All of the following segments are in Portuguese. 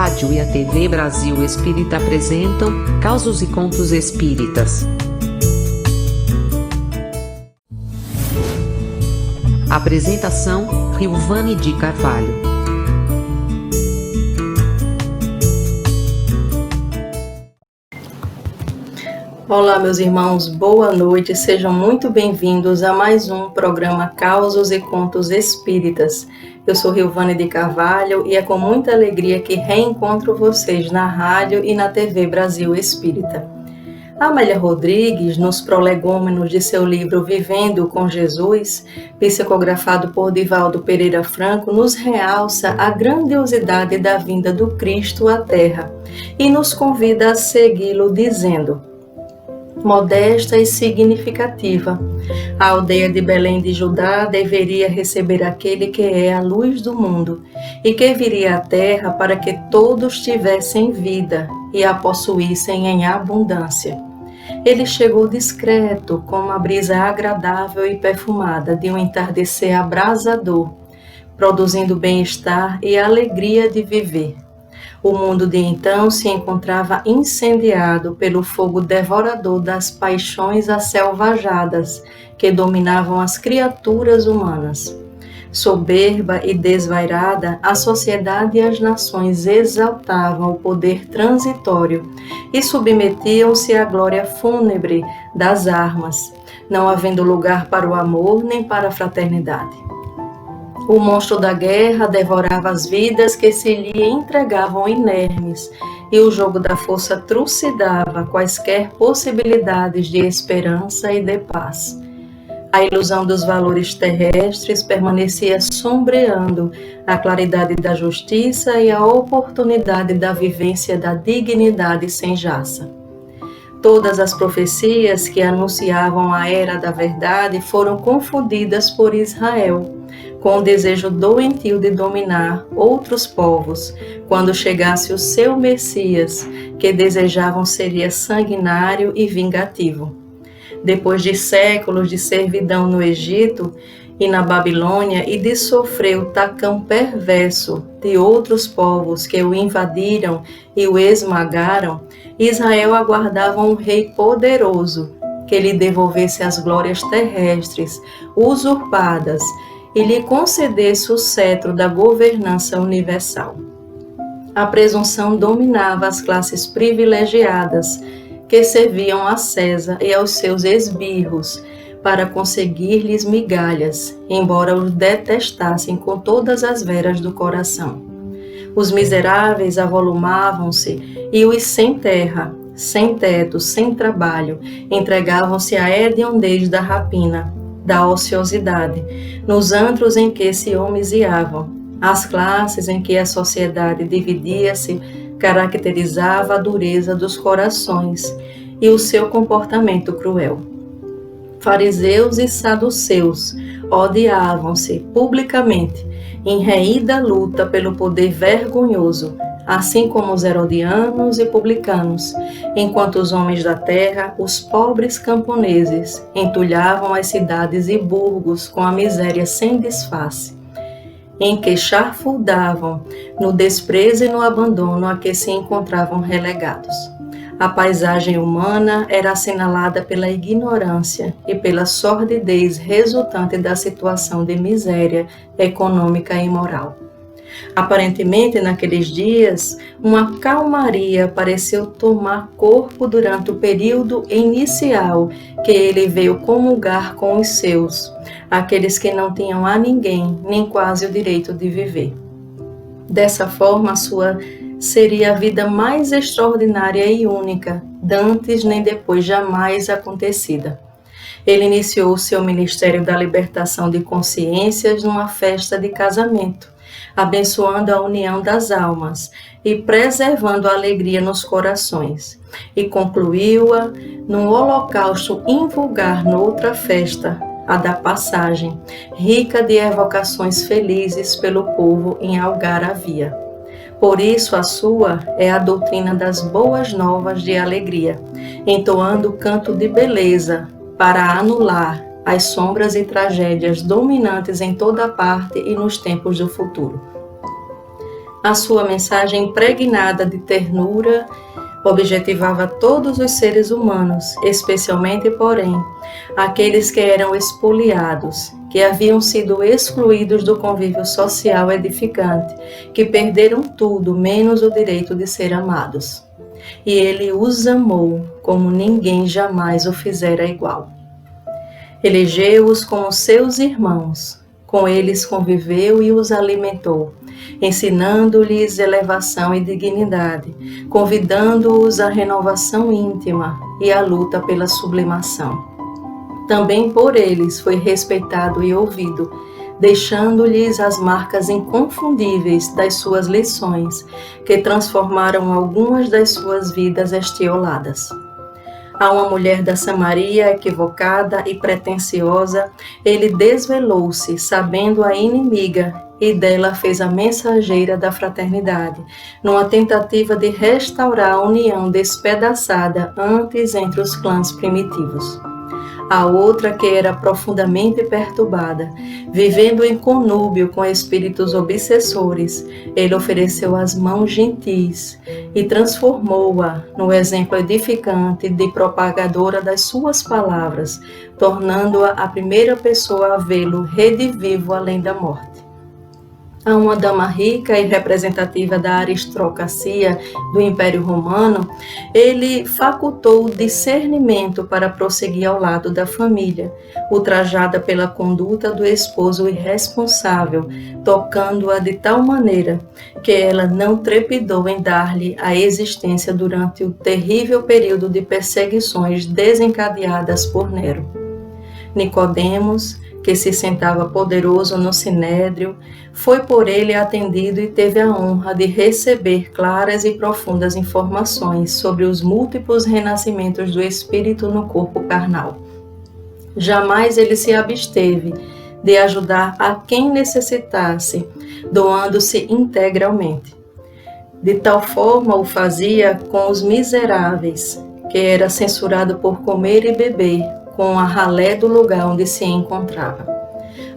rádio e a TV Brasil Espírita apresentam Causos e Contos Espíritas. Apresentação: Rilvane de Carvalho. Olá, meus irmãos, boa noite, sejam muito bem-vindos a mais um programa Causos e Contos Espíritas. Eu sou Rilvane de Carvalho e é com muita alegria que reencontro vocês na rádio e na TV Brasil Espírita. Amélia Rodrigues, nos prolegômenos de seu livro Vivendo com Jesus, psicografado por Divaldo Pereira Franco, nos realça a grandiosidade da vinda do Cristo à Terra e nos convida a segui-lo dizendo: modesta e significativa, a aldeia de Belém de Judá deveria receber aquele que é a luz do mundo e que viria à terra para que todos tivessem vida e a possuíssem em abundância. Ele chegou discreto, com uma brisa agradável e perfumada de um entardecer abrasador, produzindo bem-estar e alegria de viver. O mundo de então se encontrava incendiado pelo fogo devorador das paixões asselvajadas que dominavam as criaturas humanas. Soberba e desvairada, a sociedade e as nações exaltavam o poder transitório e submetiam-se à glória fúnebre das armas, não havendo lugar para o amor nem para a fraternidade. O monstro da guerra devorava as vidas que se lhe entregavam inermes, e o jogo da força trucidava quaisquer possibilidades de esperança e de paz. A ilusão dos valores terrestres permanecia sombreando a claridade da justiça e a oportunidade da vivência da dignidade sem jaça. Todas as profecias que anunciavam a era da verdade foram confundidas por Israel, com o desejo doentio de dominar outros povos, quando chegasse o seu Messias, que desejavam seria sanguinário e vingativo. Depois de séculos de servidão no Egito e na Babilônia e de sofrer o tacão perverso de outros povos que o invadiram e o esmagaram, Israel aguardava um rei poderoso que lhe devolvesse as glórias terrestres usurpadas e lhe concedesse o cetro da governança universal. A presunção dominava as classes privilegiadas que serviam a César e aos seus esbirros para conseguir-lhes migalhas, embora os detestassem com todas as veras do coração. Os miseráveis avolumavam-se e os sem terra, sem teto, sem trabalho, entregavam-se à hediondez da rapina, da ociosidade, nos antros em que se homiziavam. As classes em que a sociedade dividia-se caracterizava a dureza dos corações e o seu comportamento cruel. Fariseus e saduceus odiavam-se publicamente, em reída luta pelo poder vergonhoso, assim como os herodianos e publicanos, enquanto os homens da terra, os pobres camponeses, entulhavam as cidades e burgos com a miséria sem disfarce, em que charfurdavam no desprezo e no abandono a que se encontravam relegados. A paisagem humana era assinalada pela ignorância e pela sordidez resultante da situação de miséria econômica e moral. Aparentemente, naqueles dias, uma calmaria pareceu tomar corpo durante o período inicial que ele veio comungar com os seus, aqueles que não tinham a ninguém, nem quase o direito de viver. Dessa forma, a sua seria a vida mais extraordinária e única, dantes nem depois jamais acontecida. Ele iniciou o seu ministério da libertação de consciências numa festa de casamento, abençoando a união das almas e preservando a alegria nos corações, e concluiu-a num holocausto invulgar noutra festa, a da passagem, rica de evocações felizes pelo povo em algaravia. Por isso a sua é a doutrina das boas novas de alegria, entoando o canto de beleza para anular as sombras e tragédias dominantes em toda parte e nos tempos do futuro. A sua mensagem impregnada de ternura objetivava todos os seres humanos, especialmente, porém, aqueles que eram expoliados, que haviam sido excluídos do convívio social edificante, que perderam tudo menos o direito de ser amados. E ele os amou como ninguém jamais o fizera igual. Elegeu-os como seus irmãos, com eles conviveu e os alimentou, ensinando-lhes elevação e dignidade, convidando-os à renovação íntima e à luta pela sublimação. Também por eles foi respeitado e ouvido, deixando-lhes as marcas inconfundíveis das suas lições, que transformaram algumas das suas vidas estioladas. A uma mulher da Samaria equivocada e pretensiosa, ele desvelou-se, sabendo a inimiga, e dela fez a mensageira da fraternidade, numa tentativa de restaurar a união despedaçada antes entre os clãs primitivos. A outra, que era profundamente perturbada, vivendo em conúbio com espíritos obsessores, ele ofereceu as mãos gentis e transformou-a no exemplo edificante de propagadora das suas palavras, tornando-a a primeira pessoa a vê-lo redivivo além da morte. A uma dama rica e representativa da aristocracia do Império Romano, ele facultou o discernimento para prosseguir ao lado da família, ultrajada pela conduta do esposo irresponsável, tocando-a de tal maneira que ela não trepidou em dar-lhe a existência durante o terrível período de perseguições desencadeadas por Nero. Nicodemos, que se sentava poderoso no sinédrio, foi por ele atendido e teve a honra de receber claras e profundas informações sobre os múltiplos renascimentos do espírito no corpo carnal. Jamais ele se absteve de ajudar a quem necessitasse, doando-se integralmente. De tal forma o fazia com os miseráveis, que era censurado por comer e beber, com a ralé do lugar onde se encontrava.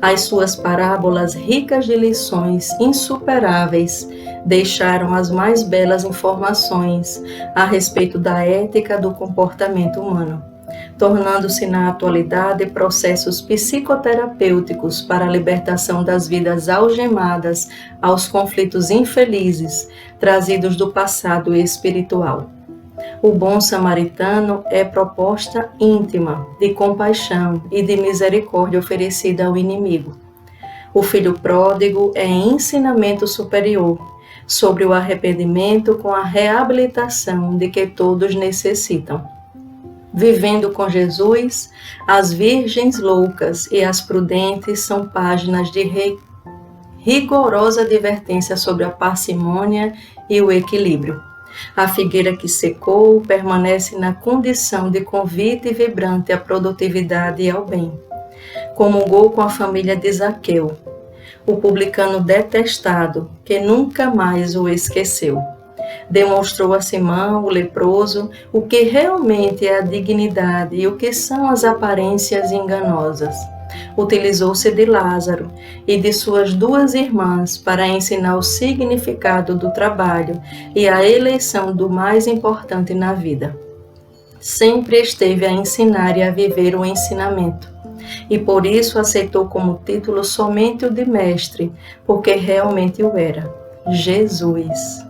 As suas parábolas, ricas de lições insuperáveis, deixaram as mais belas informações a respeito da ética do comportamento humano, tornando-se na atualidade processos psicoterapêuticos para a libertação das vidas algemadas aos conflitos infelizes trazidos do passado espiritual. O bom samaritano é proposta íntima de compaixão e de misericórdia oferecida ao inimigo. O filho pródigo é ensinamento superior sobre o arrependimento com a reabilitação de que todos necessitam. Vivendo com Jesus, as virgens loucas e as prudentes são páginas de rigorosa advertência sobre a parcimônia e o equilíbrio. A figueira que secou permanece na condição de convite vibrante à produtividade e ao bem. Comungou com a família de Zaqueu, o publicano detestado, que nunca mais o esqueceu. Demonstrou a Simão, o leproso, o que realmente é a dignidade e o que são as aparências enganosas. Utilizou-se de Lázaro e de suas duas irmãs para ensinar o significado do trabalho e a eleição do mais importante na vida. Sempre esteve a ensinar e a viver o ensinamento, e por isso aceitou como título somente o de mestre, porque realmente o era, Jesus.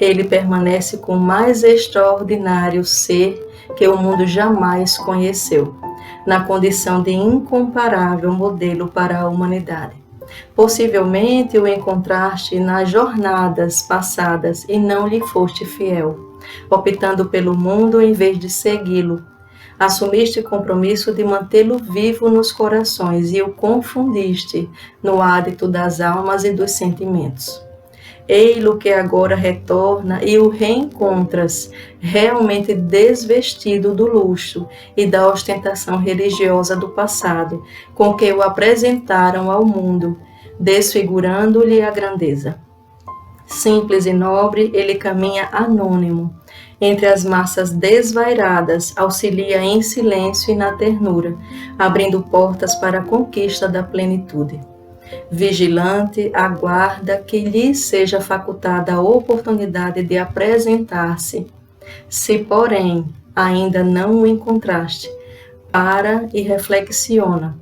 Ele permanece com o mais extraordinário ser que o mundo jamais conheceu, na condição de incomparável modelo para a humanidade. Possivelmente o encontraste nas jornadas passadas e não lhe foste fiel, optando pelo mundo em vez de segui-lo. Assumiste o compromisso de mantê-lo vivo nos corações e o confundiste no hálito das almas e dos sentimentos. Ei-lo que agora retorna e o reencontras, realmente desvestido do luxo e da ostentação religiosa do passado, com que o apresentaram ao mundo, desfigurando-lhe a grandeza. Simples e nobre, ele caminha anônimo. Entre as massas desvairadas, auxilia em silêncio e na ternura, abrindo portas para a conquista da plenitude. Vigilante, aguarda que lhe seja facultada a oportunidade de apresentar-se. Se, porém, ainda não o encontraste, para e reflexiona,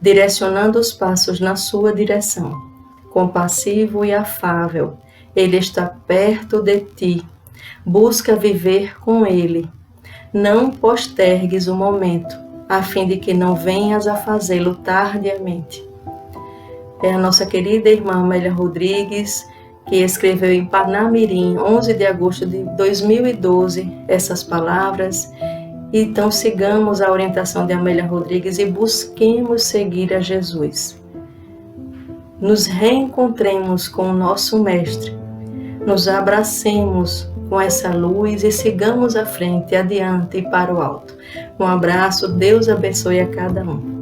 direcionando os passos na sua direção. Compassivo e afável, ele está perto de ti. Busca viver com ele. Não postergues o momento, a fim de que não venhas a fazê-lo tardiamente. É a nossa querida irmã Amélia Rodrigues, que escreveu em Parnamirim, 11 de agosto de 2012, essas palavras. Então sigamos a orientação de Amélia Rodrigues e busquemos seguir a Jesus. Nos reencontremos com o nosso Mestre, nos abracemos com essa luz e sigamos à frente, adiante e para o alto. Um abraço, Deus abençoe a cada um.